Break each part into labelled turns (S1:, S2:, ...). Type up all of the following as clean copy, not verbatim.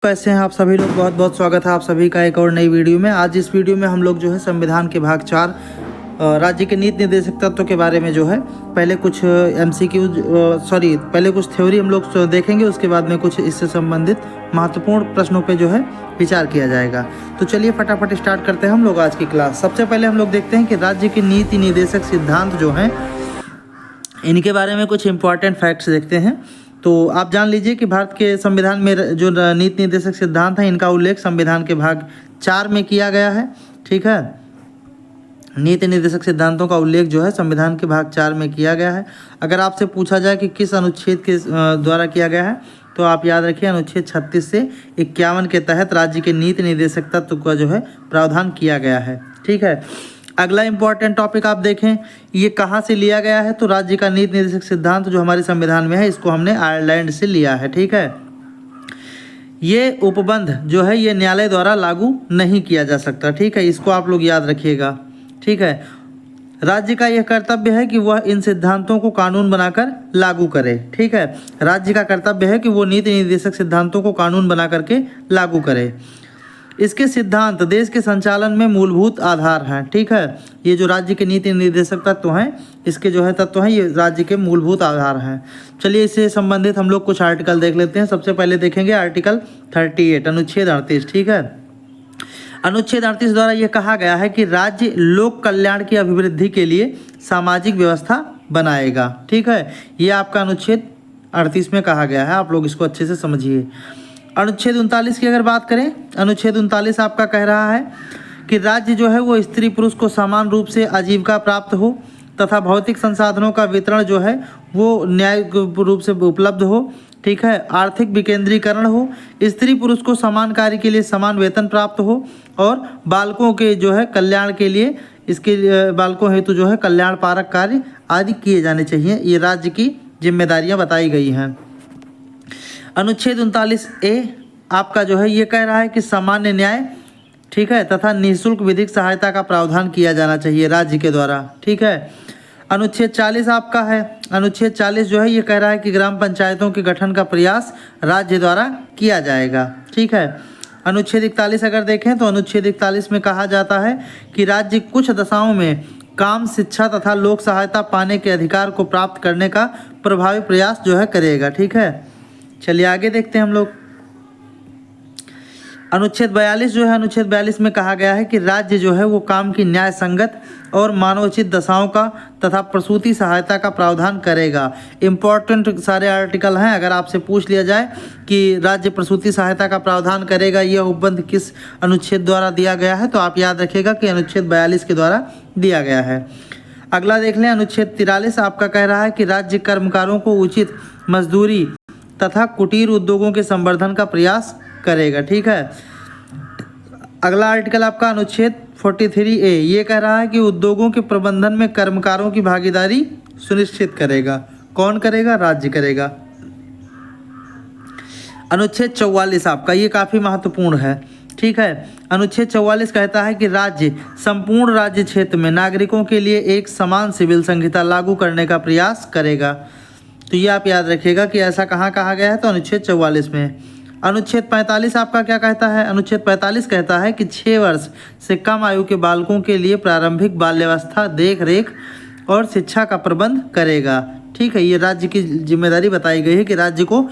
S1: कैसे हैं आप सभी लोग। बहुत बहुत स्वागत है आप सभी का एक और नई वीडियो में। आज इस वीडियो में हम लोग जो है संविधान के भाग 4 राज्य के नीति निर्देशक तत्व के बारे में जो है पहले कुछ पहले कुछ थ्योरी हम लोग देखेंगे, उसके बाद में कुछ इससे संबंधित महत्वपूर्ण प्रश्नों पे जो है विचार किया जाएगा। तो चलिए फटाफट स्टार्ट करते हैं हम लोग आज की क्लास। सबसे पहले हम लोग देखते हैं कि राज्य के नीति निर्देशक सिद्धांत जो हैं इनके बारे में कुछ इंपॉर्टेंट फैक्ट्स देखते हैं। तो आप जान लीजिए कि भारत के संविधान में जो नीति निर्देशक सिद्धांत हैं इनका उल्लेख संविधान के भाग 4 में किया गया है। ठीक है, नीति निर्देशक सिद्धांतों का उल्लेख जो है संविधान के भाग 4 में किया गया है। अगर आपसे पूछा जाए कि किस अनुच्छेद के द्वारा किया गया है तो आप याद रखिए अनुच्छेद 36 से 51 के तहत राज्य के नीति निर्देशक तत्व का जो है प्रावधान किया गया है। ठीक है, अगला इंपॉर्टेंट टॉपिक आप देखें ये कहाँ से लिया गया है। तो राज्य का नीति निर्देशक सिद्धांत जो हमारे संविधान में है इसको हमने आयरलैंड से लिया है। ठीक है, ये उपबंध जो है ये न्यायालय द्वारा लागू नहीं किया जा सकता। ठीक है, इसको आप लोग याद रखिएगा। ठीक है, राज्य का यह कर्तव्य है कि वह इन सिद्धांतों को कानून बनाकर लागू करे। ठीक है, राज्य का कर्तव्य है कि वो नीति निर्देशक सिद्धांतों को कानून बना करके लागू करे। इसके सिद्धांत देश के संचालन में मूलभूत आधार हैं। ठीक है, ये जो राज्य के नीति निर्देशक तत्व हैं इसके जो है तत्व हैं ये राज्य के मूलभूत आधार हैं। चलिए इससे संबंधित हम लोग कुछ आर्टिकल देख लेते हैं। सबसे पहले देखेंगे आर्टिकल 38 अनुच्छेद 38। ठीक है, अनुच्छेद 38 द्वारा यह कहा गया है कि राज्य लोक कल्याण की अभिवृद्धि के लिए सामाजिक व्यवस्था बनाएगा। ठीक है, ये आपका अनुच्छेद 38 में कहा गया है, आप लोग इसको अच्छे से समझिए। अनुच्छेद 39 की अगर बात करें, अनुच्छेद 39 आपका कह रहा है कि राज्य जो है वो स्त्री पुरुष को समान रूप से आजीविका प्राप्त हो तथा भौतिक संसाधनों का वितरण जो है वो न्यायिक रूप से उपलब्ध हो। ठीक है, आर्थिक विकेंद्रीकरण हो, स्त्री पुरुष को समान कार्य के लिए समान वेतन प्राप्त हो और बालकों के जो है कल्याण के लिए इसके बालकों हेतु जो है कल्याण पारक कार्य आदि किए जाने चाहिए। ये राज्य की जिम्मेदारियां बताई गई हैं। अनुच्छेद 39A आपका जो है ये कह रहा है कि सामान्य न्याय ठीक है तथा निःशुल्क विधिक सहायता का प्रावधान किया जाना चाहिए राज्य के द्वारा। ठीक है, अनुच्छेद 40 आपका है, अनुच्छेद 40 जो है ये कह रहा है कि ग्राम पंचायतों के गठन का प्रयास राज्य द्वारा किया जाएगा। ठीक है, अनुच्छेद 41 अगर देखें तो अनुच्छेद 41 में कहा जाता है कि राज्य कुछ दशाओं में काम, शिक्षा तथा लोक सहायता पाने के अधिकार को प्राप्त करने का प्रभावी प्रयास जो है करेगा। ठीक है, चलिए आगे देखते हैं हम लोग। अनुच्छेद 42 जो है अनुच्छेद 42 में कहा गया है कि राज्य जो है वो काम की न्याय संगत और मानवोचित दशाओं का तथा प्रसूति सहायता का प्रावधान करेगा। इम्पोर्टेंट सारे आर्टिकल हैं। अगर आपसे पूछ लिया जाए कि राज्य प्रसूति सहायता का प्रावधान करेगा यह उपबंध किस अनुच्छेद द्वारा दिया गया है तो आप याद रखिएगा कि अनुच्छेद 42 के द्वारा दिया गया है। अगला देख लें, अनुच्छेद 43 आपका कह रहा है कि राज्य कर्मकारों को उचित मजदूरी तथा कुटीर उद्योगों के संवर्धन का प्रयास करेगा। ठीक है, अगला आर्टिकल आपका अनुच्छेद 43A ये कह रहा है कि उद्योगों के प्रबंधन में कर्मकारों की भागीदारी सुनिश्चित करेगा। कौन करेगा? राज्य करेगा। अनुच्छेद 44 आपका ये काफ़ी महत्वपूर्ण है। ठीक है, अनुच्छेद 44 कहता है कि राज्य संपूर्ण राज्य क्षेत्र में नागरिकों के लिए एक समान सिविल संहिता लागू करने का प्रयास करेगा। तो ये आप याद रखिएगा कि ऐसा कहाँ कहा गया है तो अनुच्छेद 44 में। अनुच्छेद 45 आपका क्या कहता है? अनुच्छेद 45 कहता है कि 6 वर्ष से कम आयु के बालकों के लिए प्रारंभिक बाल्यावस्था, देख रेख और शिक्षा का प्रबंध करेगा। ठीक है, ये राज्य की जिम्मेदारी बताई गई है कि राज्य को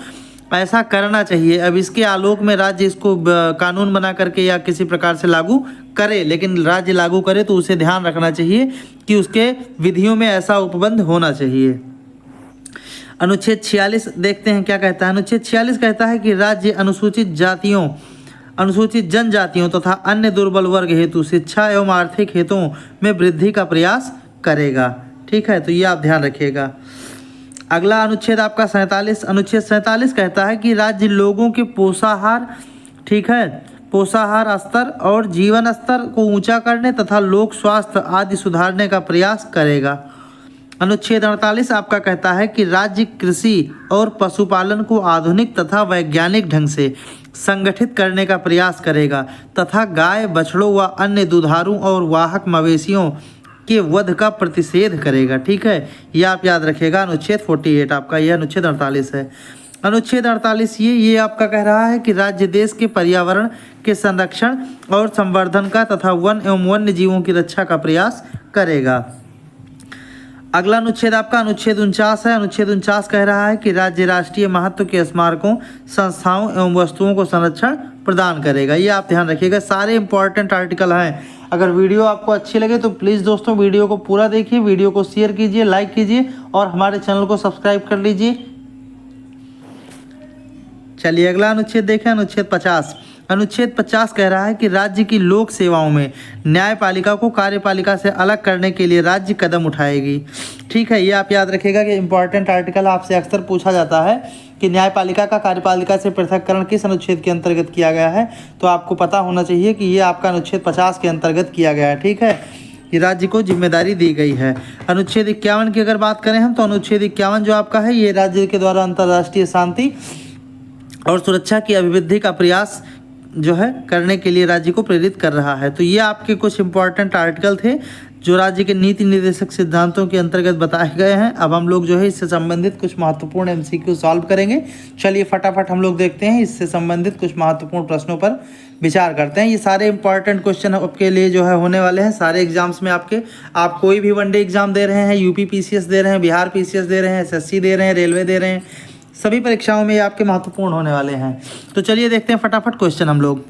S1: ऐसा करना चाहिए। अब इसके आलोक में राज्य इसको कानून बना करके या किसी प्रकार से लागू करे, लेकिन राज्य लागू करे तो उसे ध्यान रखना चाहिए कि उसके विधियों में ऐसा उपबंध होना चाहिए। अनुच्छेद 46 देखते हैं क्या कहता है। अनुच्छेद 46 कहता है कि राज्य अनुसूचित जातियों, अनुसूचित जनजातियों तथा अन्य दुर्बल वर्ग हेतु शिक्षा एवं आर्थिक हितों में वृद्धि का प्रयास करेगा। ठीक है, तो ये आप ध्यान रखिएगा। अगला अनुच्छेद आपका 47, अनुच्छेद 47 कहता है कि राज्य लोगों के पोषाहार, ठीक है, पोषाहार स्तर और जीवन स्तर को ऊंचा करने तथा लोक स्वास्थ्य आदि सुधारने का प्रयास करेगा। अनुच्छेद 48 आपका कहता है कि राज्य कृषि और पशुपालन को आधुनिक तथा वैज्ञानिक ढंग से संगठित करने का प्रयास करेगा तथा गाय, बछड़ों व अन्य दुधारू और वाहक मवेशियों के वध का प्रतिषेध करेगा। ठीक है, यह आप याद रखिएगा। अनुच्छेद 48 आपका यह अनुच्छेद 48 है। अनुच्छेद 48 ये आपका कह रहा है कि राज्य देश के पर्यावरण के संरक्षण और संवर्धन का तथा वन एवं वन्य जीवों की रक्षा का प्रयास करेगा। अगला अनुच्छेद आपका अनुच्छेद 49 है। अनुच्छेद 49 कह रहा है कि राज्य राष्ट्रीय महत्व के स्मारकों, संस्थाओं एवं वस्तुओं को संरक्षण प्रदान करेगा। ये आप ध्यान रखिएगा, सारे इंपॉर्टेंट आर्टिकल हैं। अगर वीडियो आपको अच्छी लगे तो प्लीज़ दोस्तों वीडियो को पूरा देखिए, वीडियो को शेयर कीजिए, लाइक कीजिए और हमारे चैनल को सब्सक्राइब कर लीजिए। चलिए अगला अनुच्छेद देखें, अनुच्छेद 50। अनुच्छेद 50 कह रहा है कि राज्य की लोक सेवाओं में न्यायपालिका को कार्यपालिका से अलग करने के लिए राज्य कदम उठाएगी। ठीक है, ये आप याद रखिएगा कि इंपॉर्टेंट आर्टिकल आपसे अक्सर पूछा जाता है कि न्यायपालिका का कार्यपालिका से पृथककरण किस अनुच्छेद के अंतर्गत किया गया है, तो आपको पता होना चाहिए कि ये आपका अनुच्छेद 50 के अंतर्गत किया गया है। ठीक है, कि राज्य को जिम्मेदारी दी गई है। अनुच्छेद 51 की अगर बात करें हम, तो अनुच्छेद 51 जो आपका है ये राज्य के द्वारा अंतर्राष्ट्रीय शांति और सुरक्षा की अभिवृद्धि का प्रयास जो है करने के लिए राज्य को प्रेरित कर रहा है। तो ये आपके कुछ इंपॉर्टेंट आर्टिकल थे जो राज्य के नीति निर्देशक सिद्धांतों के अंतर्गत बताए गए हैं। अब हम लोग जो है इससे संबंधित कुछ महत्वपूर्ण एमसीक्यू सॉल्व करेंगे। चलिए फटाफट हम लोग देखते हैं, इससे संबंधित कुछ महत्वपूर्ण प्रश्नों पर विचार करते हैं। ये सारे इंपॉर्टेंट क्वेश्चन आपके लिए जो है होने वाले हैं सारे एग्जाम्स में आपके। आप कोई भी वनडे एग्जाम दे रहे हैं, यूपी पीसीएस दे रहे हैं, बिहार पीसीएस दे रहे हैं, एसएससी दे रहे हैं, रेलवे दे रहे हैं, सभी परीक्षाओं में ये आपके महत्वपूर्ण होने वाले हैं। तो चलिए देखते हैं फटाफट क्वेश्चन हम लोग।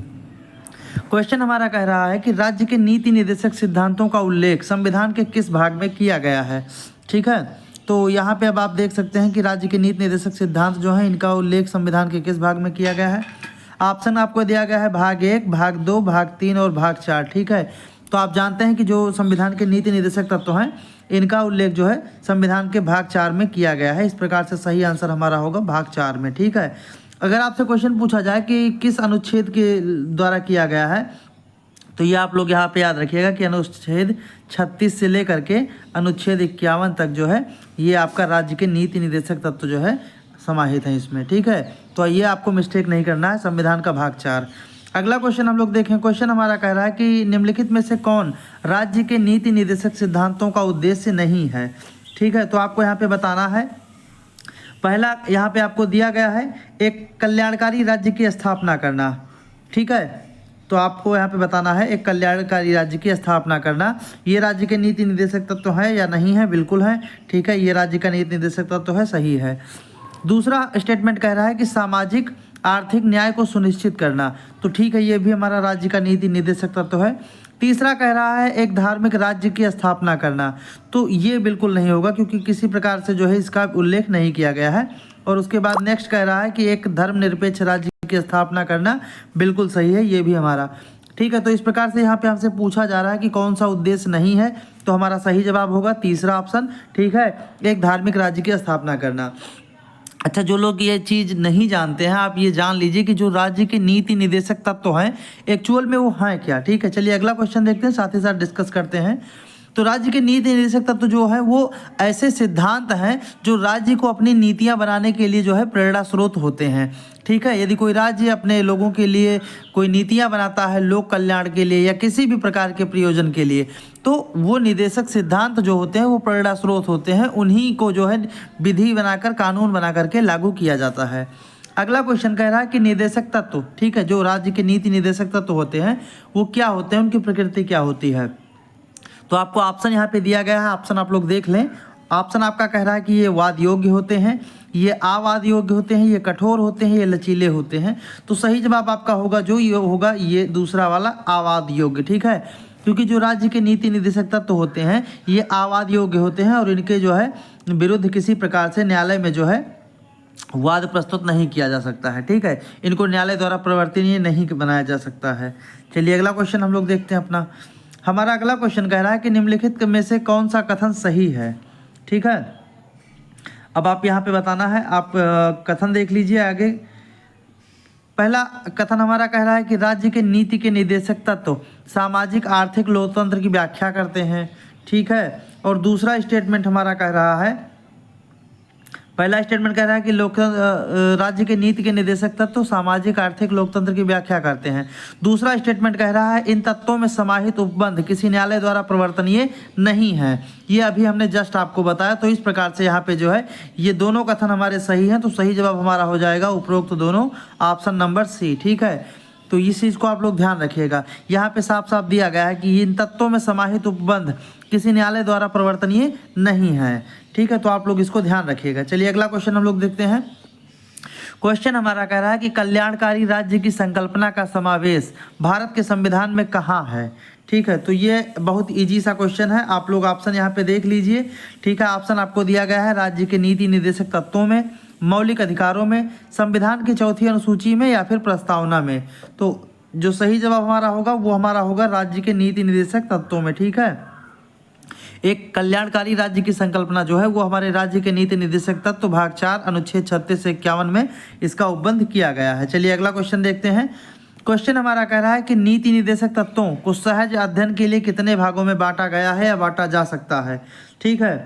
S1: क्वेश्चन हमारा कह रहा है कि राज्य के नीति निर्देशक सिद्धांतों का उल्लेख संविधान के किस भाग में किया गया है। ठीक है, तो यहाँ पे अब आप देख सकते हैं कि राज्य के नीति निर्देशक सिद्धांत जो है इनका उल्लेख संविधान के किस भाग में किया गया है। ऑप्शन आपको दिया गया है भाग 1, भाग 2, भाग 3 और भाग 4। ठीक है, तो आप जानते हैं कि जो संविधान के नीति निर्देशक तत्व हैं इनका उल्लेख जो है संविधान के भाग 4 में किया गया है। इस प्रकार से सही आंसर हमारा होगा भाग 4 में। ठीक है, अगर आपसे क्वेश्चन पूछा जाए कि किस अनुच्छेद के द्वारा किया गया है, तो ये आप लोग यहाँ पे याद रखिएगा कि अनुच्छेद 36 से लेकर के अनुच्छेद 51 तक जो है ये आपका राज्य के नीति निर्देशक तत्व जो है समाहित हैं इसमें। ठीक है, तो ये आपको मिस्टेक नहीं करना है, संविधान का भाग 4। अगला क्वेश्चन हम लोग देखें। क्वेश्चन हमारा कह रहा है कि निम्नलिखित में से कौन राज्य के नीति निर्देशक सिद्धांतों का उद्देश्य नहीं है। ठीक है, तो आपको यहाँ पे बताना है। पहला यहाँ पे आपको दिया गया है एक कल्याणकारी राज्य की स्थापना करना। ठीक है, तो आपको यहाँ पे बताना है एक कल्याणकारी राज्य की स्थापना करना। ये राज्य के नीति निर्देशक तत्व है या नहीं है? बिल्कुल है। ठीक है, ये राज्य का नीति निर्देशक तत्व है, सही है। दूसरा स्टेटमेंट कह रहा है कि सामाजिक आर्थिक न्याय को सुनिश्चित करना, तो ठीक है, ये भी हमारा राज्य का नीति निर्देशक तत्व है। तीसरा कह रहा है एक धार्मिक राज्य की स्थापना करना, तो ये बिल्कुल नहीं होगा क्योंकि किसी प्रकार से जो है इसका उल्लेख नहीं किया गया है। और उसके बाद नेक्स्ट कह रहा है कि एक धर्मनिरपेक्ष राज्य की स्थापना करना, बिल्कुल सही है, ये भी हमारा। ठीक है, तो इस प्रकार से यहाँ पे हमसे पूछा जा रहा है कि कौन सा उद्देश्य नहीं है, तो हमारा सही जवाब होगा तीसरा ऑप्शन। ठीक है, एक धार्मिक राज्य की स्थापना करना। अच्छा, जो लोग ये चीज़ नहीं जानते हैं आप ये जान लीजिए कि जो राज्य के नीति निर्देशक तत्व हैं एक्चुअल में वो हैं क्या। ठीक है, चलिए अगला क्वेश्चन देखते हैं, साथ ही साथ डिस्कस करते हैं। तो राज्य के नीति निर्देशक तत्व जो है वो ऐसे सिद्धांत हैं जो राज्य को अपनी नीतियां बनाने के लिए जो है प्रेरणा स्रोत होते हैं। ठीक है, यदि कोई राज्य अपने लोगों के लिए कोई नीतियां बनाता है लोक कल्याण के लिए या किसी भी प्रकार के प्रयोजन के लिए, तो वो निर्देशक सिद्धांत जो होते हैं वो प्रेरणा स्रोत होते हैं, उन्हीं को जो है विधि बनाकर कानून बना करके लागू किया जाता है। अगला क्वेश्चन कह रहा है कि निर्देशक तत्व, ठीक है, जो राज्य के नीति निर्देशक तत्व होते हैं वो क्या होते हैं, उनकी प्रकृति क्या होती है। तो आपको ऑप्शन यहाँ पे दिया गया है, ऑप्शन आप लोग देख लें। ऑप्शन आपका कह रहा है कि ये वाद योग्य होते हैं, ये अवाद योग्य होते हैं, ये कठोर होते हैं, ये लचीले होते हैं। तो सही जवाब आपका होगा जो ये होगा ये दूसरा वाला अवाद योग्य। ठीक है, क्योंकि जो राज्य के नीति निर्देशक तत्व होते हैं ये अवाद योग्य होते हैं और इनके जो है विरुद्ध किसी प्रकार से न्यायालय में जो है वाद प्रस्तुत नहीं किया जा सकता है। ठीक है, इनको न्यायालय द्वारा परिवर्तनीय नहीं बनाया जा सकता है। चलिए अगला क्वेश्चन हम लोग देखते हैं अपना। हमारा अगला क्वेश्चन कह रहा है कि निम्नलिखित में से कौन सा कथन सही है। ठीक है, अब आप यहाँ पे बताना है, आप कथन देख लीजिए आगे। पहला कथन हमारा कह रहा है कि राज्य के नीति के निर्देशक तत्व सामाजिक आर्थिक लोकतंत्र की व्याख्या करते हैं। ठीक है, और दूसरा स्टेटमेंट हमारा कह रहा है पहला स्टेटमेंट कह रहा है कि राज्य के नीति के निदेशक तत्व सामाजिक आर्थिक लोकतंत्र की व्याख्या करते हैं। दूसरा स्टेटमेंट कह रहा है इन तत्वों में समाहित उपबंध किसी न्यायालय द्वारा प्रवर्तनीय नहीं है। ये अभी हमने जस्ट आपको बताया। तो इस प्रकार से यहाँ पे जो है ये दोनों कथन हमारे सही हैं, तो सही जवाब हमारा हो जाएगा उपरोक्त दोनों, ऑप्शन नंबर सी। ठीक है, तो इस चीज़ को आप लोग ध्यान रखिएगा। यहाँ पे साफ साफ दिया गया है कि इन तत्वों में समाहित उपबंध किसी न्यायालय द्वारा प्रवर्तनीय नहीं है। ठीक है, तो आप लोग इसको ध्यान रखिएगा। चलिए अगला क्वेश्चन हम लोग देखते हैं। क्वेश्चन हमारा कह रहा है कि कल्याणकारी राज्य की संकल्पना का समावेश भारत के संविधान में कहाँ है। ठीक है, तो ये बहुत इजी सा क्वेश्चन है। आप लोग ऑप्शन यहाँ पे देख लीजिए। ठीक है, ऑप्शन आपको दिया गया है राज्य के नीति निर्देशक तत्वों में, मौलिक अधिकारों में, संविधान की चौथी अनुसूची में या फिर प्रस्तावना में। तो जो सही जवाब हमारा होगा वो हमारा होगा राज्य के नीति निर्देशक तत्वों में। ठीक है, एक कल्याणकारी राज्य की संकल्पना जो है वो हमारे राज्य के नीति निर्देशक तत्व भाग 4 अनुच्छेद 36 से 51 में इसका उपबंध किया गया है। चलिए अगला क्वेश्चन देखते हैं। क्वेश्चन हमारा कह रहा है कि नीति निर्देशक तत्वों को सहज अध्ययन के लिए कितने भागों में बांटा गया है या बांटा जा सकता है। ठीक है,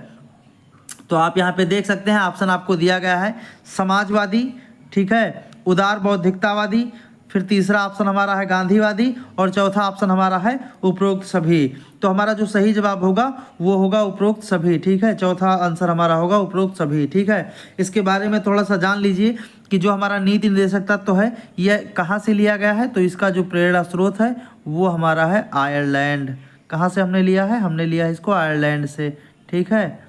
S1: तो आप यहाँ पे देख सकते हैं ऑप्शन आपको दिया गया है समाजवादी, ठीक है, उदार बौद्धिकतावादी, फिर तीसरा ऑप्शन हमारा है गांधीवादी और चौथा ऑप्शन हमारा है उपरोक्त सभी। तो हमारा जो सही जवाब होगा वो होगा उपरोक्त सभी। ठीक है, चौथा आंसर हमारा होगा उपरोक्त सभी। ठीक है, इसके बारे में थोड़ा सा जान लीजिए कि जो हमारा नीति निर्देशक तत्व है यह कहाँ से लिया गया है। तो इसका जो प्रेरणा स्रोत है वो हमारा है आयरलैंड। कहाँ से हमने लिया है? हमने लिया है इसको आयरलैंड से। ठीक है,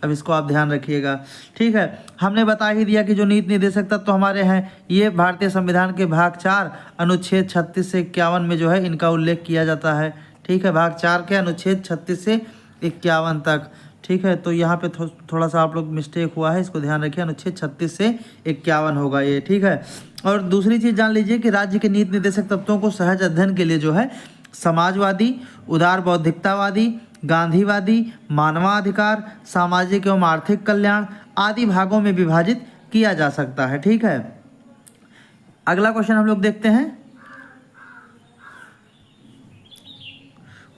S1: अब इसको आप ध्यान रखिएगा। ठीक है, हमने बता ही दिया कि जो नीति निर्देशक तत्व हमारे हैं ये भारतीय संविधान के भाग 4 अनुच्छेद 36 से 51 में जो है इनका उल्लेख किया जाता है। ठीक है, भाग 4 के अनुच्छेद 36 से 51 तक। ठीक है, तो यहाँ पे थोड़ा सा आप लोग मिस्टेक हुआ है, इसको ध्यान रखिए। अनुच्छेद 36 से 51 होगा ये। ठीक है, और दूसरी चीज़ जान लीजिए कि राज्य के नीति निर्देशक तत्वों को सहज अध्ययन के लिए जो है समाजवादी, उदार बौद्धिकतावादी, गांधीवादी, मानवाधिकार, सामाजिक एवं आर्थिक कल्याण आदि भागों में विभाजित किया जा सकता है। ठीक है, अगला क्वेश्चन हम लोग देखते हैं।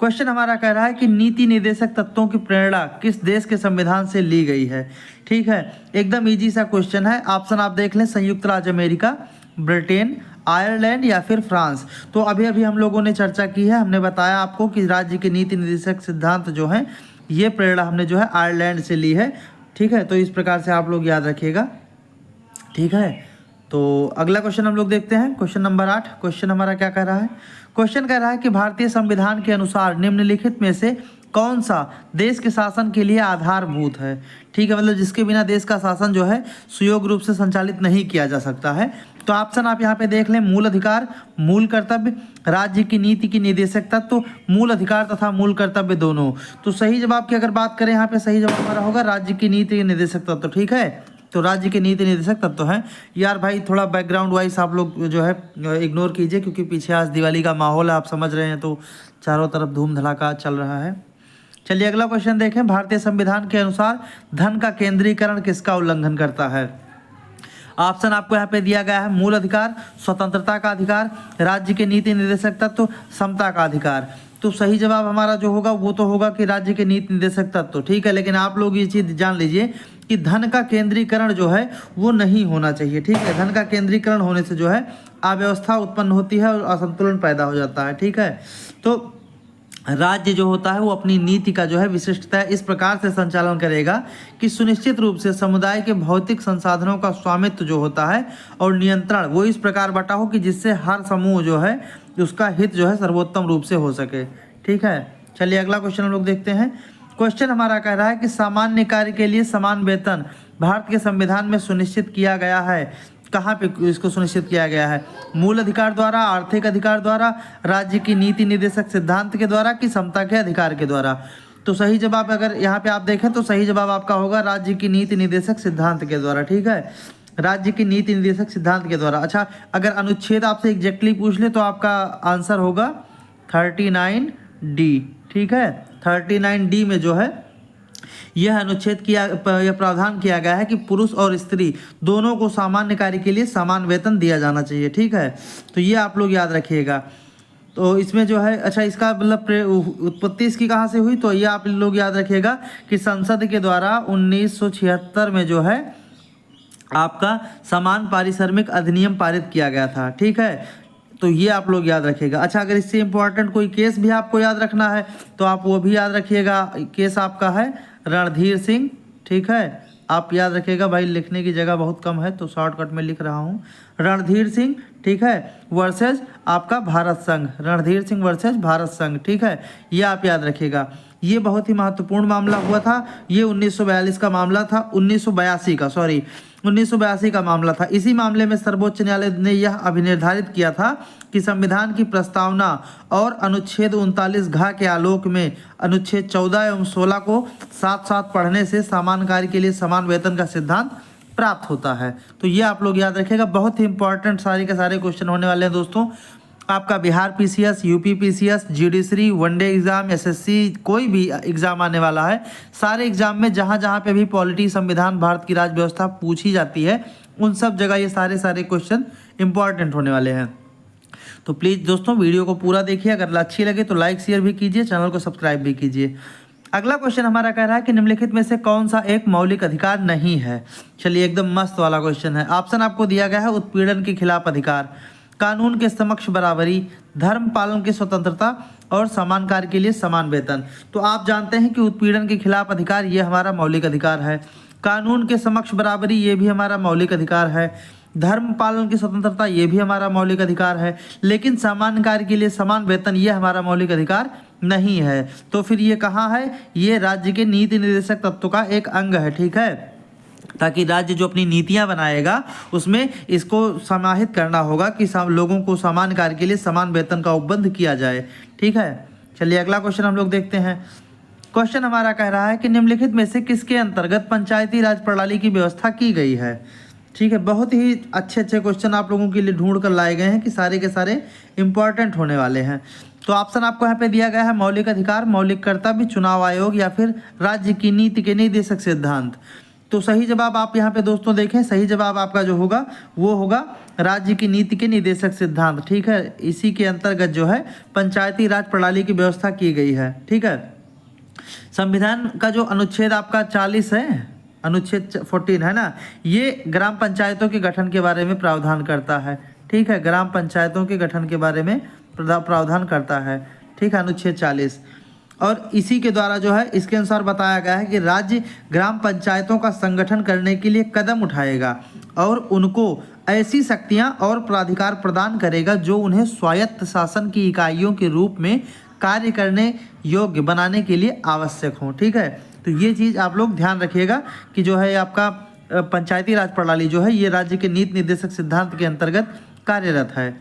S1: क्वेश्चन हमारा कह रहा है कि नीति निर्देशक तत्वों की प्रेरणा किस देश के संविधान से ली गई है। ठीक है, एकदम इजी सा क्वेश्चन है। ऑप्शन आप देख लें, संयुक्त राज्य अमेरिका, ब्रिटेन, आयरलैंड या फिर फ्रांस। तो अभी अभी हम लोगों ने चर्चा की है, हमने बताया आपको कि राज्य के नीति निर्देशक सिद्धांत जो हैं ये प्रेरणा हमने जो है आयरलैंड से ली है। ठीक है, तो इस प्रकार से आप लोग याद रखिएगा। ठीक है, तो अगला क्वेश्चन हम लोग देखते हैं। Question number 8। क्वेश्चन हमारा क्या कह रहा है? क्वेश्चन कह रहा है कि भारतीय संविधान के अनुसार निम्नलिखित में से कौन सा देश के शासन के लिए आधारभूत है। ठीक है, मतलब जिसके बिना देश का शासन जो है सुयोग्य रूप से संचालित नहीं किया जा सकता है। तो ऑप्शन आप यहाँ पे देख लें, मूल अधिकार, मूल कर्तव्य, राज्य की नीति की निर्देशक तत्व, मूल अधिकार तथा मूल कर्तव्य दोनों। तो सही जवाब की अगर बात करें यहाँ पे सही जवाब हमारा होगा राज्य की नीति के निर्देशक तत्व। ठीक है, तो राज्य के नीति निर्देशक तत्व हैं। यार भाई थोड़ा बैकग्राउंड वाइज आप लोग जो है इग्नोर कीजिए, क्योंकि पीछे आज दिवाली का माहौल है, आप समझ रहे हैं, तो चारों तरफ धूम धड़ाका चल रहा है। चलिए अगला क्वेश्चन देखें। भारतीय संविधान के अनुसार धन का केंद्रीकरण किसका उल्लंघन करता है। ऑप्शन आपको यहाँ पे दिया गया है, मूल अधिकार, स्वतंत्रता का अधिकार, राज्य के नीति निर्देशक तत्व, समता का अधिकार। तो सही जवाब हमारा जो होगा वो तो होगा कि राज्य के नीति निर्देशक तत्व। ठीक है, लेकिन आप लोग ये चीज़ जान लीजिए कि धन का केंद्रीकरण जो है वो नहीं होना चाहिए। ठीक है, धन का केंद्रीकरण होने से जो है अव्यवस्था उत्पन्न होती है और असंतुलन पैदा हो जाता है। ठीक है, तो राज्य जो होता है वो अपनी नीति का जो है विशिष्टता इस प्रकार से संचालन करेगा कि सुनिश्चित रूप से समुदाय के भौतिक संसाधनों का स्वामित्व जो होता है और नियंत्रण वो इस प्रकार बटा हो कि जिससे हर समूह जो है उसका हित जो है सर्वोत्तम रूप से हो सके। ठीक है, चलिए अगला क्वेश्चन हम लोग देखते हैं। क्वेश्चन हमारा कह रहा है कि सामान्य कार्य के लिए समान वेतन भारत के संविधान में सुनिश्चित किया गया है। कहाँ पे इसको सुनिश्चित किया गया है? मूल अधिकार द्वारा, आर्थिक अधिकार द्वारा, राज्य की नीति निर्देशक सिद्धांत के द्वारा कि समता के अधिकार के द्वारा। तो सही जवाब अगर यहाँ पे आप देखें तो सही जवाब आपका होगा राज्य की नीति निर्देशक सिद्धांत के द्वारा। ठीक है, राज्य की नीति निर्देशक सिद्धांत के द्वारा। अच्छा, अगर अनुच्छेद आपसे एग्जैक्टली पूछ ले तो आपका आंसर होगा 39D। ठीक है, 39D में जो है यह अनुच्छेद यह प्रावधान किया गया है कि पुरुष और स्त्री दोनों को सामान्य कार्य के लिए समान वेतन दिया जाना चाहिए। ठीक है, तो ये आप लोग याद रखिएगा। तो इसमें जो है अच्छा इसका मतलब उत्पत्ति इसकी कहाँ से हुई, तो ये आप लोग याद रखिएगा कि संसद के द्वारा 1976 में जो है आपका समान पारिश्रमिक अधिनियम पारित किया गया था। ठीक है, तो ये आप लोग याद रखिएगा। अच्छा, अगर इससे इम्पोर्टेंट कोई केस भी आपको याद रखना है तो आप वो भी याद रखिएगा। केस आपका है रणधीर सिंह। ठीक है, आप याद रखिएगा, भाई लिखने की जगह बहुत कम है तो शॉर्टकट में लिख रहा हूँ। रणधीर सिंह, ठीक है, वर्सेस आपका भारत संघ, रणधीर सिंह वर्सेस भारत संघ। ठीक है, ये आप याद रखिएगा। ये बहुत ही महत्वपूर्ण मामला हुआ था। ये 1942 का मामला था, 1982 का मामला था। इसी मामले में सर्वोच्च न्यायालय ने यह अभिनिर्धारित किया था कि संविधान की प्रस्तावना और अनुच्छेद 39 घ के आलोक में अनुच्छेद 14 एवं 16 को साथ साथ पढ़ने से समान कार्य के लिए समान वेतन का सिद्धांत प्राप्त होता है। तो ये आप लोग याद रखिएगा, बहुत ही इंपॉर्टेंट सारे के सारे क्वेश्चन होने वाले हैं दोस्तों। आपका Bihar PCS, UP PCS, judiciary, one day exam, SSC, कोई भी एग्जाम आने वाला है, सारे एग्जाम में जहाँ जहाँ पे भी पॉलिटी, संविधान, भारत की राज्य व्यवस्था पूछी जाती है, उन सब जगह ये सारे क्वेश्चन इंपॉर्टेंट होने वाले हैं। तो प्लीज़ दोस्तों वीडियो को पूरा देखिए, अगर अच्छी लगे तो लाइक शेयर भी कीजिए, चैनल को सब्सक्राइब भी कीजिए। अगला क्वेश्चन हमारा कह रहा है कि निम्नलिखित में से कौन सा एक मौलिक अधिकार नहीं है। चलिए, एकदम मस्त वाला क्वेश्चन है। ऑप्शन आपको दिया गया है उत्पीड़न के खिलाफ अधिकार, कानून के समक्ष बराबरी, धर्म पालन की स्वतंत्रता और समान कार्य के लिए समान वेतन। तो आप जानते हैं कि उत्पीड़न के खिलाफ अधिकार ये हमारा मौलिक अधिकार है, कानून के समक्ष बराबरी ये भी हमारा मौलिक अधिकार है, धर्म पालन की स्वतंत्रता ये भी हमारा मौलिक अधिकार है, लेकिन समान कार्य के लिए समान वेतन ये हमारा मौलिक अधिकार नहीं है। तो फिर ये कहाँ है, ये राज्य के नीति निर्देशक तत्व का एक अंग है। ठीक है, ताकि राज्य जो अपनी नीतियां बनाएगा उसमें इसको समाहित करना होगा कि लोगों को समान कार्य के लिए समान वेतन का उपबंध किया जाए। ठीक है, चलिए अगला क्वेश्चन हम लोग देखते हैं। क्वेश्चन हमारा कह रहा है कि निम्नलिखित में से किसके अंतर्गत पंचायती राज प्रणाली की व्यवस्था की गई है। ठीक है, बहुत ही अच्छे क्वेश्चन आप लोगों के लिए ढूंढ कर लाए गए हैं कि सारे के सारे इंपॉर्टेंट होने वाले हैं। तो ऑप्शन आपको यहाँ पे दिया गया है मौलिक अधिकार, मौलिक कर्तव्य, चुनाव आयोग या फिर राज्य की नीति के निर्देशक सिद्धांत। तो सही जवाब आप यहाँ पे दोस्तों देखें, सही जवाब आपका जो होगा वो होगा राज्य की नीति के निर्देशक सिद्धांत। ठीक है, इसी के अंतर्गत जो है पंचायती राज प्रणाली की व्यवस्था की गई है। ठीक है, संविधान का जो अनुच्छेद आपका 40 है, अनुच्छेद 14 है ना, ये ग्राम पंचायतों के गठन के बारे में प्रावधान करता है। ठीक है, ग्राम पंचायतों के गठन के बारे में प्रावधान करता है। ठीक है, अनुच्छेद 40, और इसी के द्वारा जो है इसके अनुसार बताया गया है कि राज्य ग्राम पंचायतों का संगठन करने के लिए कदम उठाएगा और उनको ऐसी शक्तियां और प्राधिकार प्रदान करेगा जो उन्हें स्वायत्त शासन की इकाइयों के रूप में कार्य करने योग्य बनाने के लिए आवश्यक हो। ठीक है, तो ये चीज़ आप लोग ध्यान रखिएगा कि जो है आपका पंचायती राज प्रणाली जो है ये राज्य के नीति निर्देशक सिद्धांत के अंतर्गत कार्यरत है।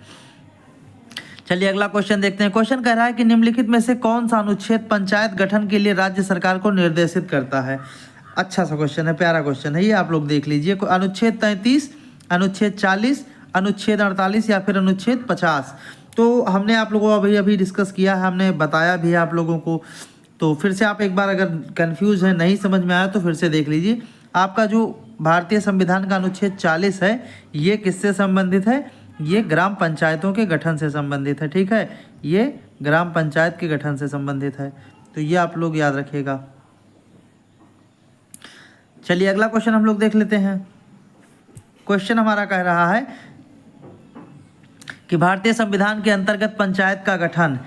S1: चलिए अगला क्वेश्चन देखते हैं। क्वेश्चन कह रहा है कि निम्नलिखित में से कौन सा अनुच्छेद पंचायत गठन के लिए राज्य सरकार को निर्देशित करता है। अच्छा सा क्वेश्चन है, प्यारा क्वेश्चन है, ये आप लोग देख लीजिए। अनुच्छेद 33, अनुच्छेद 40, अनुच्छेद 48 या फिर अनुच्छेद 50। तो हमने आप लोगों को अभी डिस्कस किया है, हमने बताया भी है आप लोगों को। तो फिर से आप एक बार अगर कंफ्यूज है, नहीं समझ में आया तो फिर से देख लीजिए। आपका जो भारतीय संविधान का अनुच्छेद 40 है ये किससे संबंधित है, ये ग्राम पंचायतों के गठन से संबंधित है। ठीक है, ये ग्राम पंचायत के गठन से संबंधित है, तो ये आप लोग याद रखिएगा। चलिए अगला क्वेश्चन हम लोग देख लेते हैं। क्वेश्चन हमारा कह रहा है कि भारतीय संविधान के अंतर्गत पंचायत का गठन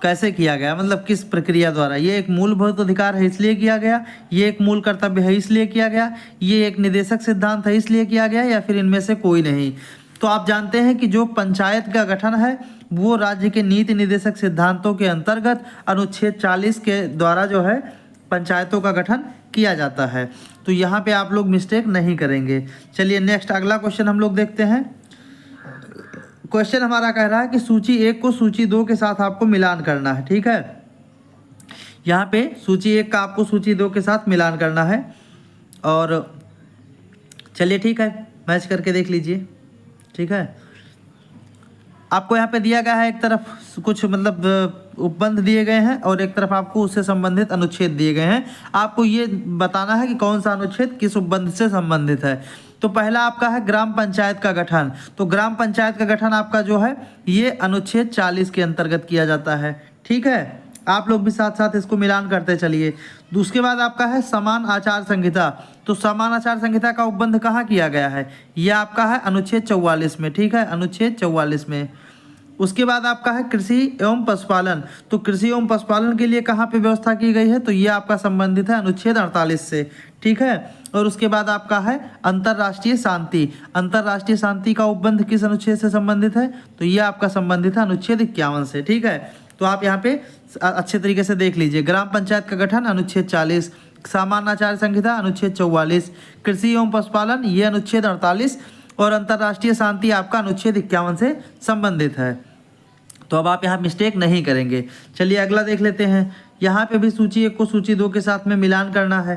S1: कैसे किया गया, मतलब किस प्रक्रिया द्वारा। ये एक मूलभूत अधिकार है इसलिए किया गया, ये एक मूल कर्तव्य है इसलिए किया गया, ये एक निर्देशक सिद्धांत है इसलिए किया गया, या फिर इनमें से कोई नहीं। तो आप जानते हैं कि जो पंचायत का गठन है वो राज्य के नीति निर्देशक सिद्धांतों के अंतर्गत अनुच्छेद 40 के द्वारा जो है पंचायतों का गठन किया जाता है। तो यहाँ पे आप लोग मिस्टेक नहीं करेंगे। चलिए नेक्स्ट अगला क्वेश्चन हम लोग देखते हैं। क्वेश्चन हमारा कह रहा है कि सूची 1 को सूची 2 के साथ आपको मिलान करना है। ठीक है, यहाँ पे सूची 1 का आपको सूची 2 के साथ मिलान करना है। और चलिए ठीक है, मैच करके देख लीजिए। ठीक है, आपको यहाँ पे दिया गया है एक तरफ कुछ मतलब उपबंध दिए गए हैं और एक तरफ आपको उससे संबंधित अनुच्छेद दिए गए हैं। आपको ये बताना है कि कौन सा अनुच्छेद किस उपबंध से संबंधित है। तो पहला आपका है ग्राम पंचायत का गठन। तो ग्राम पंचायत का गठन आपका जो है ये अनुच्छेद 40 के अंतर्गत किया जाता है। ठीक है, आप लोग भी साथ साथ इसको मिलान करते चलिए। उसके बाद आपका है समान आचार संहिता। तो समान आचार संहिता का उपबंध कहाँ किया गया है? यह आपका है अनुच्छेद 44 में। ठीक है, अनुच्छेद 44 में। उसके बाद आपका है कृषि एवं पशुपालन। तो कृषि एवं पशुपालन के लिए कहाँ पे व्यवस्था की गई है? तो ये आपका संबंधित है अनुच्छेद 48 से। ठीक है, और उसके बाद आपका है अंतर्राष्ट्रीय शांति। अंतर्राष्ट्रीय शांति का उपबंध किस अनुच्छेद से संबंधित है? तो ये आपका संबंधित है अनुच्छेद 51 से। ठीक है, तो आप यहाँ पे अच्छे तरीके से देख लीजिए। ग्राम पंचायत का गठन अनुच्छेद 40, सामान्य आचार संहिता अनुच्छेद 44, कृषि एवं पशुपालन ये अनुच्छेद 48 और अंतर्राष्ट्रीय शांति आपका अनुच्छेद 51 से संबंधित है। तो अब आप यहाँ मिस्टेक नहीं करेंगे। चलिए अगला देख लेते हैं। यहाँ पे भी सूची 1 को सूची 2 के साथ में मिलान करना है।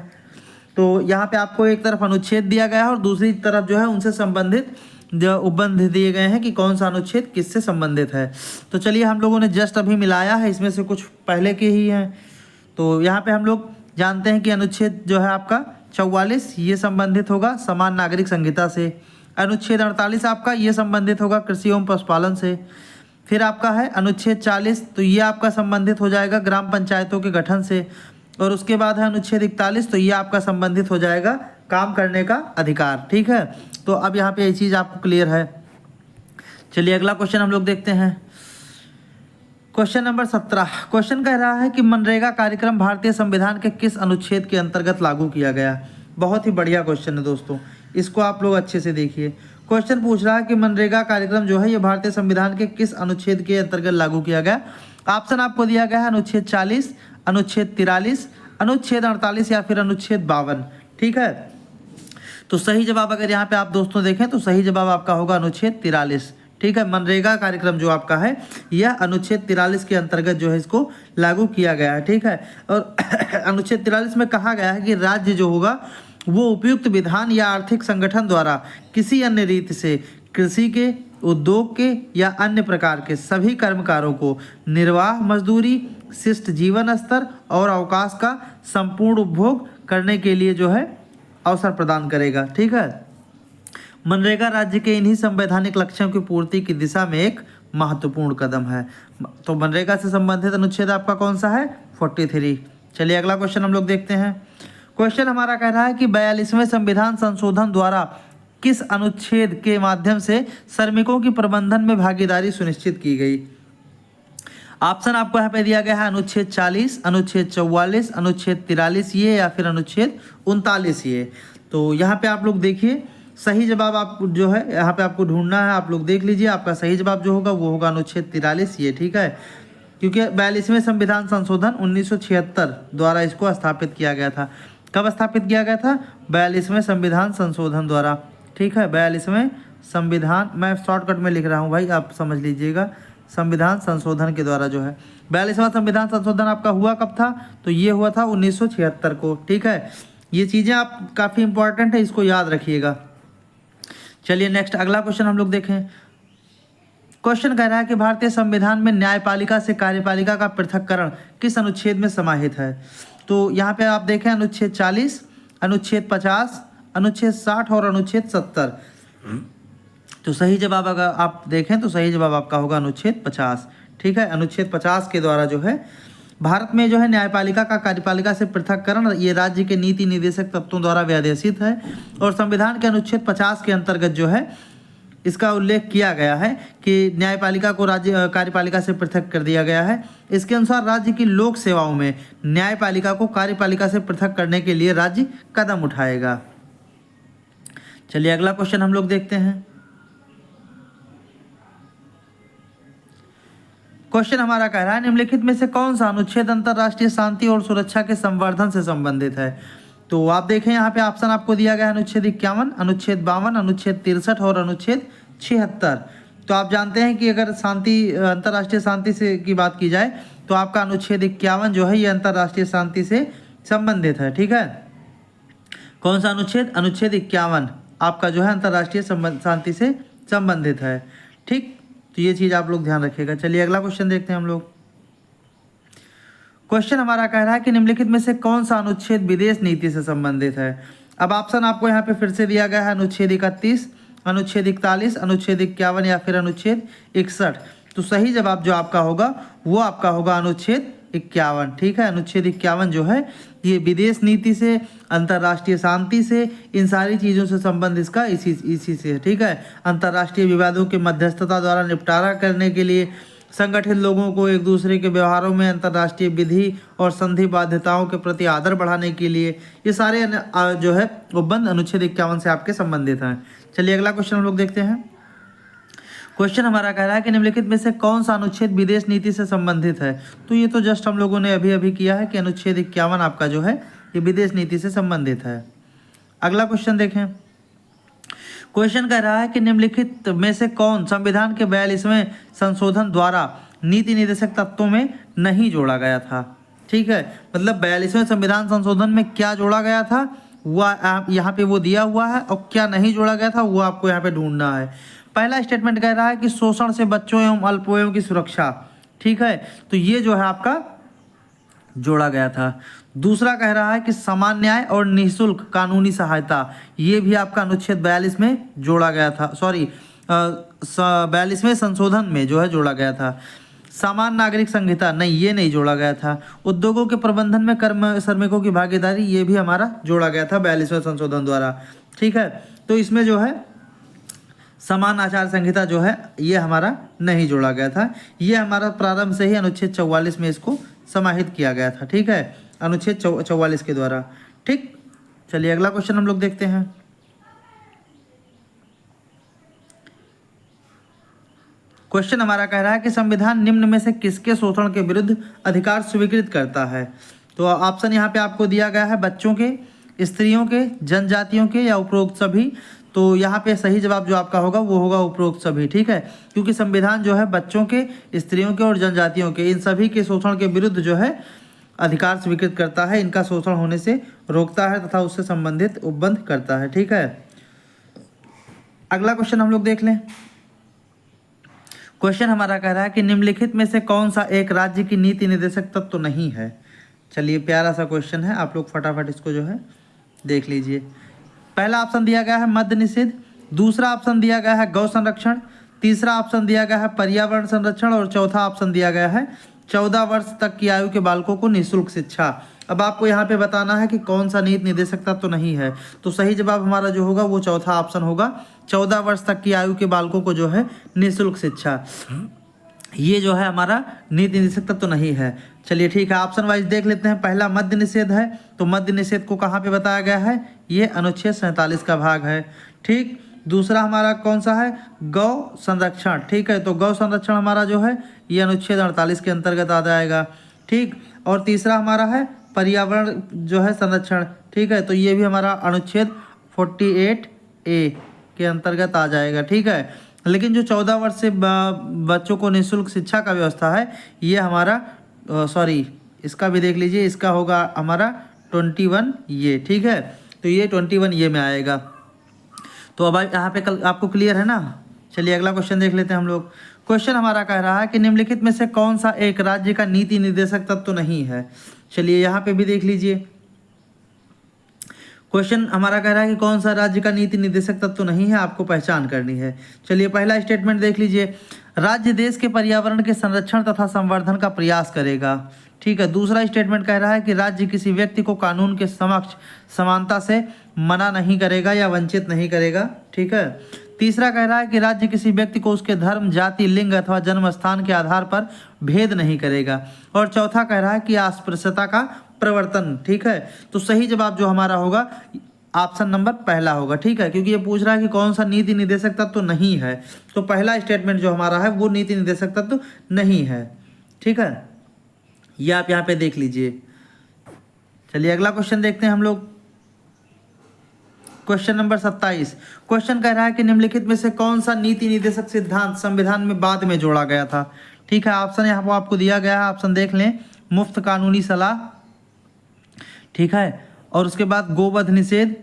S1: तो यहाँ पे आपको एक तरफ अनुच्छेद दिया गया है और दूसरी तरफ जो है उनसे संबंधित जो उपबंध दिए गए हैं कि कौन सा अनुच्छेद किससे संबंधित है। तो चलिए हम लोगों ने जस्ट अभी मिलाया है, इसमें से कुछ पहले के ही हैं। तो यहाँ पे हम लोग जानते हैं कि अनुच्छेद जो है आपका 44 ये संबंधित होगा समान नागरिक संहिता से। अनुच्छेद 48 आपका ये संबंधित होगा कृषि एवं पशुपालन से। फिर आपका है अनुच्छेद 40, तो ये आपका संबंधित हो जाएगा ग्राम पंचायतों के गठन से। और उसके बाद है अनुच्छेद 41, तो ये आपका संबंधित हो जाएगा काम करने का अधिकार। ठीक है, तो अब यहाँ पे ये चीज़ आपको क्लियर है। चलिए अगला क्वेश्चन हम लोग देखते हैं। Question number 17। क्वेश्चन कह रहा है कि मनरेगा कार्यक्रम भारतीय संविधान के किस अनुच्छेद के अंतर्गत लागू किया गया? बहुत ही बढ़िया क्वेश्चन है दोस्तों, इसको आप लोग अच्छे से देखिए। क्वेश्चन पूछ रहा है कि मनरेगा कार्यक्रम जो है ये भारतीय संविधान के किस अनुच्छेद के अंतर्गत लागू किया गया? ऑप्शन आपको दिया गया है अनुच्छेद 40, अनुच्छेद 43, अनुच्छेद 48 या फिर अनुच्छेद 52। ठीक है, तो सही जवाब अगर यहाँ पे आप दोस्तों देखें तो सही जवाब आपका होगा अनुच्छेद 43। ठीक है, मनरेगा कार्यक्रम जो आपका है यह अनुच्छेद 43 के अंतर्गत जो है इसको लागू किया गया है। ठीक है, और अनुच्छेद 43 में कहा गया है कि राज्य जो होगा वो उपयुक्त विधान या आर्थिक संगठन द्वारा किसी अन्य रीति से कृषि के, उद्योग के या अन्य प्रकार के सभी कर्मकारों को निर्वाह मजदूरी, शिष्ट जीवन स्तर और अवकाश का संपूर्ण उपभोग करने के लिए जो है अवसर प्रदान करेगा। ठीक है, मनरेगा राज्य के इन्हीं संवैधानिक लक्ष्यों की पूर्ति की दिशा में एक महत्वपूर्ण कदम है। तो मनरेगा से संबंधित अनुच्छेद आपका कौन सा है? 43। चलिए अगला क्वेश्चन हम लोग देखते हैं। क्वेश्चन हमारा कह रहा है कि 42वें संविधान संशोधन द्वारा किस अनुच्छेद के माध्यम से श्रमिकों की प्रबंधन में भागीदारी सुनिश्चित की गई? ऑप्शन आपको यहाँ पे दिया गया है अनुच्छेद 40, अनुच्छेद 44, अनुच्छेद 43 ये या फिर अनुच्छेद 39 ये। तो यहाँ पे आप लोग देखिए सही जवाब आप जो है यहाँ पे आपको ढूंढना है। आप लोग देख लीजिए, आपका सही जवाब जो होगा वो होगा अनुच्छेद 43 ये। ठीक है, क्योंकि 42वें संविधान संशोधन 1976 द्वारा इसको स्थापित किया गया था। कब स्थापित किया गया था? 42वें संविधान संशोधन द्वारा। ठीक है, 42वें संविधान, मैं शॉर्टकट में लिख रहा हूँ भाई, आप समझ लीजिएगा, संविधान संशोधन के द्वारा जो है 42वां संविधान संशोधन आपका हुआ कब था? तो ये हुआ था 1976 को। ठीक है, ये चीज़ें आप काफ़ी इंपॉर्टेंट है, इसको याद रखिएगा। चलिए नेक्स्ट अगला क्वेश्चन हम लोग देखें। क्वेश्चन कह रहा है कि भारतीय संविधान में न्यायपालिका से कार्यपालिका का पृथक्करण किस अनुच्छेद में समाहित है? तो यहाँ पे आप देखें अनुच्छेद 40, अनुच्छेद 50, अनुच्छेद 60 और अनुच्छेद 70। तो सही जवाब अगर आप देखें तो सही जवाब आपका होगा अनुच्छेद 50। ठीक है, अनुच्छेद 50 के द्वारा जो है भारत में जो है न्यायपालिका का कार्यपालिका से पृथक्करण ये राज्य के नीति निर्देशक तत्वों द्वारा व्यादेशित है और संविधान के अनुच्छेद 50 के अंतर्गत जो है इसका उल्लेख किया गया है कि न्यायपालिका को राज्य कार्यपालिका से पृथक कर दिया गया है। इसके अनुसार राज्य की लोक सेवाओं में न्यायपालिका को कार्यपालिका से पृथक करने के लिए राज्य कदम उठाएगा। चलिए अगला क्वेश्चन हम लोग देखते हैं। क्वेश्चन हमारा कह रहा है निम्नलिखित में से कौन सा अनुच्छेद अंतर्राष्ट्रीय शांति और सुरक्षा के संवर्धन से संबंधित है? तो आप देखें यहाँ पे ऑप्शन आपको दिया गया है अनुच्छेद 51, अनुच्छेद 52, अनुच्छेद 63 और अनुच्छेद 76। तो आप जानते हैं कि अगर शांति अंतर्राष्ट्रीय शांति से की बात की जाए तो आपका अनुच्छेद 51 जो है ये अंतर्राष्ट्रीय शांति से संबंधित है। ठीक है, कौन सा अनुच्छेद? अनुच्छेद 51 आपका जो है अंतर्राष्ट्रीय शांति से संबंधित है। ठीक, तो ये चीज़ आप लोग ध्यान रखिएगा। चलिए अगला क्वेश्चन देखते हैं हम लोग। क्वेश्चन हमारा कह रहा है कि निम्नलिखित में से कौन सा अनुच्छेद विदेश नीति से संबंधित है? अब ऑप्शन आपको यहाँ पे फिर से दिया गया है अनुच्छेद 31, अनुच्छेद 41, अनुच्छेद 51 या फिर अनुच्छेद 61। तो सही जवाब जो आपका होगा वो आपका होगा अनुच्छेद 51। ठीक है, अनुच्छेद 51 जो है ये विदेश नीति से, अंतर्राष्ट्रीय शांति से, इन सारी चीज़ों से संबंध इसका इसी से है। ठीक है, अंतर्राष्ट्रीय विवादों के मध्यस्थता द्वारा निपटारा करने के लिए, संगठित लोगों को एक दूसरे के व्यवहारों में अंतर्राष्ट्रीय विधि और संधि बाध्यताओं के प्रति आदर बढ़ाने के लिए, ये सारे जो है उपबंध अनुच्छेद 51 से आपके संबंधित हैं। चलिए अगला क्वेश्चन हम लोग देखते हैं। क्वेश्चन हमारा कह रहा है कि निम्नलिखित में से कौन सा अनुच्छेद विदेश नीति से संबंधित है। तो ये तो जस्ट हम लोगों ने अभी किया है कि अनुच्छेद 51 आपका जो है ये विदेश नीति से संबंधित है। अगला क्वेश्चन देखें। क्वेश्चन कह रहा है कि निम्नलिखित में से कौन संविधान के 42वें संशोधन द्वारा नीति निर्देशक तत्वों में नहीं जोड़ा गया था। ठीक है, मतलब 42वें संविधान संशोधन में क्या जोड़ा गया था वह यहाँ पे वो दिया हुआ है, और क्या नहीं जोड़ा गया था वो आपको यहाँ पे ढूंढना है। पहला स्टेटमेंट कह रहा है कि शोषण से बच्चों एवं अल्पवयों की सुरक्षा। ठीक है, तो ये जो है आपका जोड़ा गया था। दूसरा कह रहा है कि समान न्याय और निःशुल्क कानूनी सहायता, ये भी आपका अनुच्छेद 42 में जोड़ा गया था, सॉरी 42वें संशोधन में जो है जोड़ा गया था। समान नागरिक संहिता, नहीं ये नहीं जोड़ा गया था। उद्योगों के प्रबंधन में कर्म श्रमिकों की भागीदारी, ये भी हमारा जोड़ा गया था 42वें संशोधन द्वारा। ठीक है, तो इसमें जो है समान आचार संहिता जो है ये हमारा नहीं जोड़ा गया था। ये हमारा प्रारंभ से ही अनुच्छेद 44 में इसको समाहित किया गया था। ठीक है, अनुच्छेद 44 के द्वारा। ठीक, चलिए अगला क्वेश्चन हम लोग देखते हैं। क्वेश्चन हमारा कह रहा है कि संविधान निम्न में से किसके शोषण के विरुद्ध अधिकार स्वीकृत करता है। तो ऑप्शन यहाँ पे आपको दिया गया है बच्चों के, स्त्रियों के, जनजातियों के या उपरोक्त सभी। तो यहाँ पे सही जवाब जो आपका होगा वो होगा उपरोक्त सभी। ठीक है, क्योंकि संविधान जो है बच्चों के, स्त्रियों के और जनजातियों के, इन सभी के शोषण के विरुद्ध जो है अधिकार स्वीकृत करता है, इनका शोषण होने से रोकता है तथा उससे संबंधित उपबंध करता है। ठीक है, अगला क्वेश्चन हम लोग देख लें। क्वेश्चन हमारा कह रहा है कि निम्नलिखित में से कौन सा एक राज्य की नीति निर्देशक तत्व तो नहीं है। चलिए प्यारा सा क्वेश्चन है, आप लोग फटाफट इसको जो है देख लीजिए। पहला ऑप्शन दिया गया है मद्य निषेध, दूसरा ऑप्शन दिया गया है गौ संरक्षण, तीसरा ऑप्शन दिया गया है पर्यावरण संरक्षण और चौथा ऑप्शन दिया गया है 14 वर्ष तक की आयु के बालकों को निःशुल्क शिक्षा। अब आपको यहाँ पे बताना है कि कौन सा नीति निर्देशक तत्व तो नहीं है। तो सही जवाब हमारा जो होगा वो चौथा ऑप्शन होगा, 14 वर्ष तक की आयु के बालकों को जो है निःशुल्क शिक्षा, ये जो है हमारा नीति निर्देशक तत्व तो नहीं है। चलिए ठीक है, ऑप्शन वाइज देख लेते हैं। पहला मद्य निषेध है, तो मद्य निषेध को कहाँ पे बताया गया है, ये अनुच्छेद 47 का भाग है। ठीक, दूसरा हमारा कौन सा है, गौ संरक्षण। ठीक है, तो गौ संरक्षण हमारा जो है ये अनुच्छेद 48 के अंतर्गत आ जाएगा। ठीक, और तीसरा हमारा है पर्यावरण जो है संरक्षण। ठीक है, तो ये भी हमारा अनुच्छेद 48A के अंतर्गत आ जाएगा। ठीक है, लेकिन जो 14 वर्ष से बच्चों को निःशुल्क शिक्षा का व्यवस्था है ये हमारा सॉरी इसका भी देख लीजिए, इसका होगा हमारा 21 ये। ठीक है, तो ये 21 ये में आएगा। तो अब यहाँ पे कल आपको क्लियर है ना। चलिए अगला क्वेश्चन देख लेते हैं हम लोग। क्वेश्चन हमारा कह रहा है कि निम्नलिखित में से कौन सा एक राज्य का नीति निर्देशक तत्व तो नहीं है। चलिए यहाँ पे भी देख लीजिए। क्वेश्चन हमारा कह रहा है कि कौन सा राज्य का नीति निर्देशक तत्व तो नहीं है, आपको पहचान करनी है। चलिए पहला स्टेटमेंट देख लीजिए, राज्य देश के पर्यावरण के संरक्षण तथा संवर्धन का प्रयास करेगा। ठीक है, दूसरा स्टेटमेंट कह रहा है कि राज्य किसी व्यक्ति को कानून के समक्ष समानता से मना नहीं करेगा या वंचित नहीं करेगा। ठीक है, तीसरा कह रहा है कि राज्य किसी व्यक्ति को उसके धर्म, जाति, लिंग अथवा जन्म स्थान के आधार पर भेद नहीं करेगा। और चौथा कह रहा है कि अस्पृश्यता का प्रवर्तन। ठीक है, तो सही जवाब जो हमारा होगा ऑप्शन नंबर पहला होगा। ठीक है, क्योंकि ये पूछ रहा है कि कौन सा नीति निर्देशक तत्व तो नहीं है, तो पहला स्टेटमेंट जो हमारा है वो नीति निर्देशक तत्व नहीं है। ठीक है, ये आप यहाँ पे देख लीजिए। चलिए अगला क्वेश्चन देखते हैं हम लोग। Question number 27। क्वेश्चन कह रहा है कि निम्नलिखित में से कौन सा नीति निर्देशक सिद्धांत संविधान में बाद में जोड़ा गया था। ठीक है, ऑप्शन यहाँ पर आपको दिया गया है, ऑप्शन देख लें। मुफ्त कानूनी सलाह, ठीक है, और उसके बाद गोवध निषेध,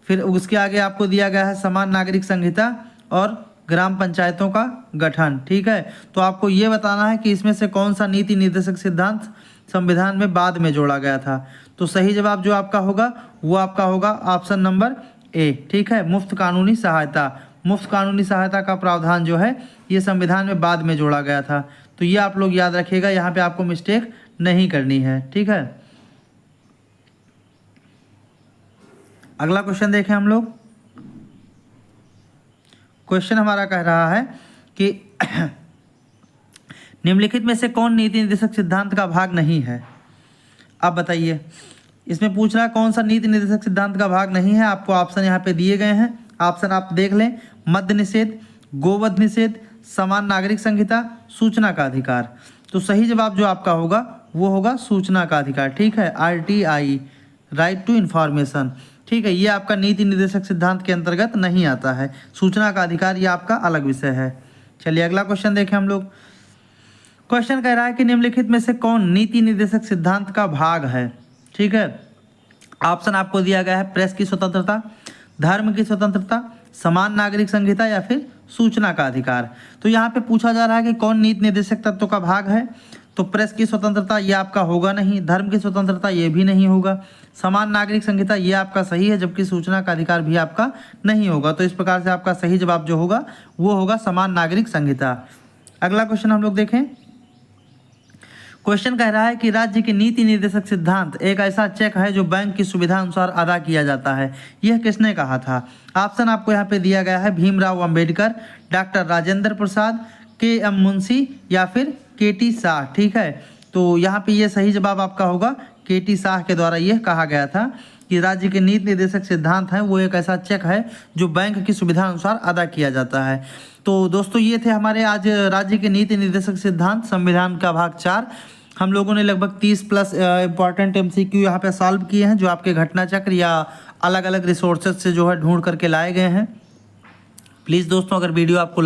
S1: फिर उसके आगे आपको दिया गया है समान नागरिक संहिता और ग्राम पंचायतों का गठन। ठीक है, तो आपको ये बताना है कि इसमें से कौन सा नीति निर्देशक सिद्धांत संविधान में बाद में जोड़ा गया था। तो सही जवाब जो आपका होगा वो आपका होगा ऑप्शन नंबर ए। ठीक है, मुफ्त कानूनी सहायता। मुफ्त कानूनी सहायता का प्रावधान जो है ये संविधान में बाद में जोड़ा गया था। तो ये आप लोग याद रखिएगा, यहाँ पे आपको मिस्टेक नहीं करनी है। ठीक है, अगला क्वेश्चन देखें हम लोग। क्वेश्चन हमारा कह रहा है कि निम्नलिखित में से कौन नीति निर्देशक सिद्धांत का भाग नहीं है। अब बताइए, इसमें पूछ रहा है कौन सा नीति निर्देशक सिद्धांत का भाग नहीं है। आपको ऑप्शन यहाँ पे दिए गए हैं, ऑप्शन आप देख लें। मद्य निषेध, गोवध निषेध, समान नागरिक संहिता, सूचना का अधिकार। तो सही जवाब जो आपका होगा वो होगा सूचना का अधिकार। ठीक है, RTI, राइट टू इन्फॉर्मेशन। ठीक है, ये आपका नीति निर्देशक सिद्धांत के अंतर्गत नहीं आता है। सूचना का अधिकार ये आपका अलग विषय है। चलिए अगला क्वेश्चन देखें हम लोग। क्वेश्चन कह रहा है कि निम्नलिखित में से कौन नीति निर्देशक सिद्धांत का भाग है। ठीक है, ऑप्शन आपको दिया गया है प्रेस की स्वतंत्रता, धर्म की स्वतंत्रता, समान नागरिक संहिता या फिर सूचना का अधिकार। तो यहाँ पे पूछा जा रहा है कि कौन नीति निर्देशक तत्व का भाग है। तो प्रेस की स्वतंत्रता ये आपका होगा नहीं, धर्म की स्वतंत्रता ये भी नहीं होगा, समान नागरिक संहिता ये आपका सही है, जबकि सूचना का अधिकार भी आपका नहीं होगा। तो इस प्रकार से आपका सही जवाब जो होगा वो होगा समान नागरिक संहिता। अगला क्वेश्चन हम लोग देखें। क्वेश्चन कह रहा है कि राज्य के नीति निर्देशक सिद्धांत एक ऐसा चेक है जो बैंक की सुविधा अनुसार अदा किया जाता है। यह किसने कहा था। ऑप्शन आपको यहाँ पे दिया गया है भीमराव अंबेडकर, डॉक्टर राजेंद्र प्रसाद, KM मुंशी या फिर KT शाह। ठीक है, तो यहाँ पे ये सही जवाब आपका होगा KT शाह के द्वारा यह कहा गया था कि राज्य के नीति निर्देशक सिद्धांत है वो एक ऐसा चेक है जो बैंक की सुविधा अनुसार अदा किया जाता है। तो दोस्तों ये थे हमारे आज राज्य के नीति निर्देशक सिद्धांत संविधान का भाग 4। हम लोगों ने लगभग 30+ इंपॉर्टेंट MCQ यहाँ पे सॉल्व किए हैं, जो आपके घटना चक्र या अलग अलग रिसोर्सेज से जो है ढूंढ करके लाए गए हैं। प्लीज़ दोस्तों, अगर वीडियो आपको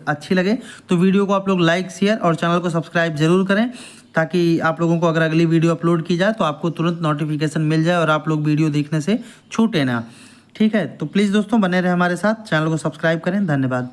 S1: अच्छी लगे तो वीडियो को आप लोग लाइक, शेयर और चैनल को सब्सक्राइब जरूर करें, ताकि आप लोगों को अगर अगली वीडियो अपलोड की जाए तो आपको तुरंत नोटिफिकेशन मिल जाए और आप लोग वीडियो देखने से छूटे ना। ठीक है, तो प्लीज़ दोस्तों बने रहे हमारे साथ, चैनल को सब्सक्राइब करें। धन्यवाद।